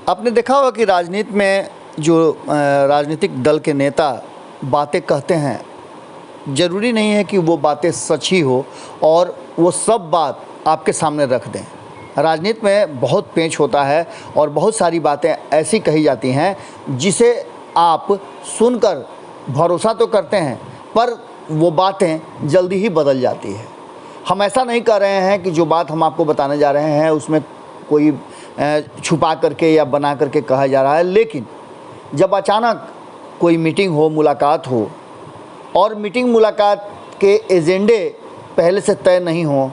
आपने देखा होगा कि राजनीति में जो राजनीतिक दल के नेता बातें कहते हैं, ज़रूरी नहीं है कि वो बातें सच ही हो और वो सब बात आपके सामने रख दें। राजनीति में बहुत पेच होता है और बहुत सारी बातें ऐसी कही जाती हैं जिसे आप सुनकर भरोसा तो करते हैं पर वो बातें जल्दी ही बदल जाती है। हम ऐसा नहीं कर रहे हैं कि जो बात हम आपको बताने जा रहे हैं उसमें कोई छुपा करके या बना करके कहा जा रहा है, लेकिन जब अचानक कोई मीटिंग हो, मुलाकात हो और मीटिंग मुलाकात के एजेंडे पहले से तय नहीं हो,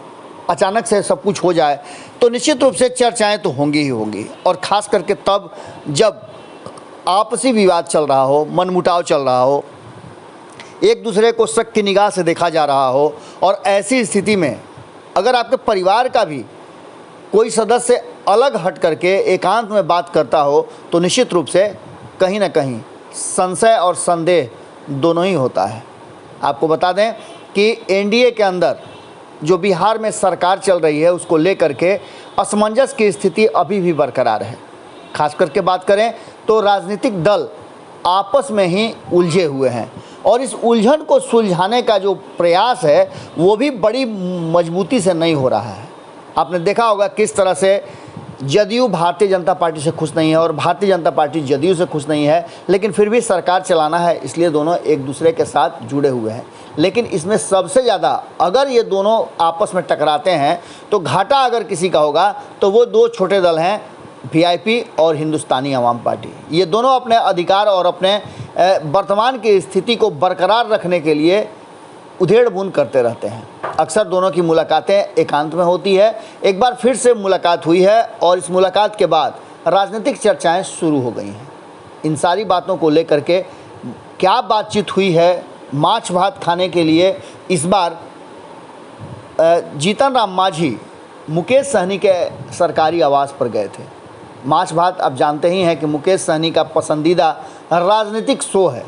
अचानक से सब कुछ हो जाए तो निश्चित रूप से चर्चाएं तो होंगी ही होंगी। और ख़ास करके तब जब आपसी विवाद चल रहा हो, मनमुटाव चल रहा हो, एक दूसरे को शक की निगाह से देखा जा रहा हो और ऐसी स्थिति में अगर आपके परिवार का भी कोई सदस्य अलग हट करके एकांत में बात करता हो तो निश्चित रूप से कहीं ना कहीं संशय और संदेह दोनों ही होता है। आपको बता दें कि एनडीए के अंदर जो बिहार में सरकार चल रही है उसको लेकर के असमंजस की स्थिति अभी भी बरकरार है। खास करके बात करें तो राजनीतिक दल आपस में ही उलझे हुए हैं और इस उलझन को सुलझाने का जो प्रयास है वो भी बड़ी मजबूती से नहीं हो रहा है। आपने देखा होगा किस तरह से जदयू भारतीय जनता पार्टी से खुश नहीं है और भारतीय जनता पार्टी जदयू से खुश नहीं है, लेकिन फिर भी सरकार चलाना है इसलिए दोनों एक दूसरे के साथ जुड़े हुए हैं। लेकिन इसमें सबसे ज़्यादा अगर ये दोनों आपस में टकराते हैं तो घाटा अगर किसी का होगा तो वो दो छोटे दल हैं, वीआईपी और हिंदुस्तानी आवाम पार्टी। ये दोनों अपने अधिकार और अपने वर्तमान की स्थिति को बरकरार रखने के लिए उधेड़-बुन करते रहते हैं। अक्सर दोनों की मुलाकातें एकांत में होती है। एक बार फिर से मुलाकात हुई है और इस मुलाकात के बाद राजनीतिक चर्चाएं शुरू हो गई हैं। इन सारी बातों को लेकर के क्या बातचीत हुई है, माछ भात खाने के लिए इस बार जीतन राम मांझी मुकेश सहनी के सरकारी आवास पर गए थे। माछ भात आप जानते ही हैं कि मुकेश सहनी का पसंदीदा राजनीतिक शो है।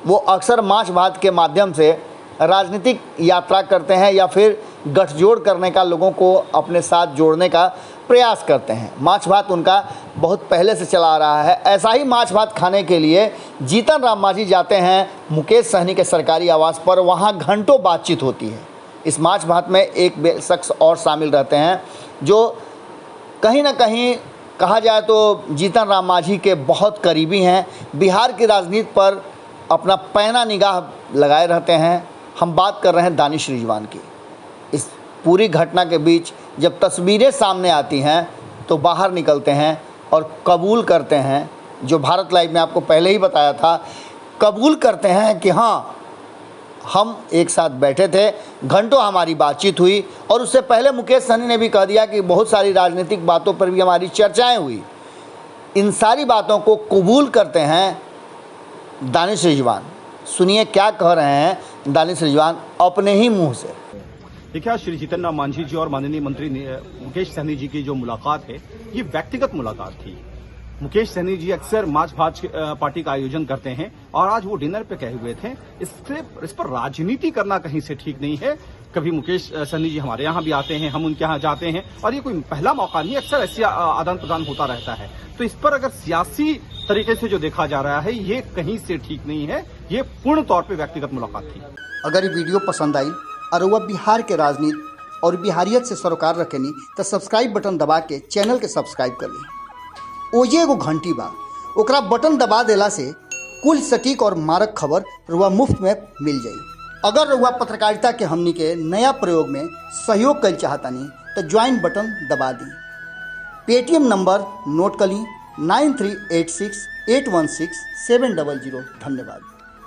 वो अक्सर माछ भात के माध्यम से राजनीतिक यात्रा करते हैं या फिर गठजोड़ करने का, लोगों को अपने साथ जोड़ने का प्रयास करते हैं। माछ भात उनका बहुत पहले से चला आ रहा है। ऐसा ही माछ भात खाने के लिए जीतन राम मांझी जाते हैं मुकेश सहनी के सरकारी आवास पर। वहाँ घंटों बातचीत होती है। इस माछ भात में एक शख्स और शामिल रहते हैं जो कहीं ना कहीं कहा जाए तो जीतन राम मांझी के बहुत करीबी हैं, बिहार की राजनीति पर अपना पैना निगाह लगाए रहते हैं। हम बात कर रहे हैं दानिश रिजवान की। इस पूरी घटना के बीच जब तस्वीरें सामने आती हैं तो बाहर निकलते हैं और कबूल करते हैं, जो भारत लाइव में आपको पहले ही बताया था, कबूल करते हैं कि हाँ हम एक साथ बैठे थे, घंटों हमारी बातचीत हुई। और उससे पहले मुकेश सहनी ने भी कह दिया कि बहुत सारी राजनीतिक बातों पर भी हमारी चर्चाएं हुई। इन सारी बातों को कबूल करते हैं दानिश रिजवान। सुनिए क्या कह रहे हैं दानिश रिजवान अपने ही मुंह से। देखिए, आज श्री जीतन राम मांझी जी और माननीय मंत्री मुकेश सहनी जी की जो मुलाकात है ये व्यक्तिगत मुलाकात थी। मुकेश सहनी जी अक्सर माछ भात पार्टी का आयोजन करते हैं और आज वो डिनर पे गए हुए थे। इस पर राजनीति करना कहीं से ठीक नहीं है। कभी मुकेश सहनी जी हमारे यहाँ भी आते हैं, हम उनके यहाँ जाते हैं और ये कोई पहला मौका नहीं, अक्सर ऐसे आदान प्रदान होता रहता है। तो इस पर अगर सियासी तरीके से जो देखा जा रहा है ये कहीं से ठीक नहीं है। ये पूर्ण तौर पे व्यक्तिगत मुलाकात थी। अगर ये वीडियो पसंद आई और वह बिहार के राजनीति और बिहारियत से सरोकार रखेनी तो सब्सक्राइब बटन दबा के चैनल के सब्सक्राइब कर ली। ओजे एगो घंटी बा, ओकरा बटन दबा देला से कुल सटीक और मारक खबर रुआ मुफ्त में मिल जाई। अगर रुआ पत्रकारिता के हमनी के नया प्रयोग में सहयोग कर चाहतानी तो ज्वाइन बटन दबा दी। पेटीएम नंबर नोट कर ली 9386816700। धन्यवाद।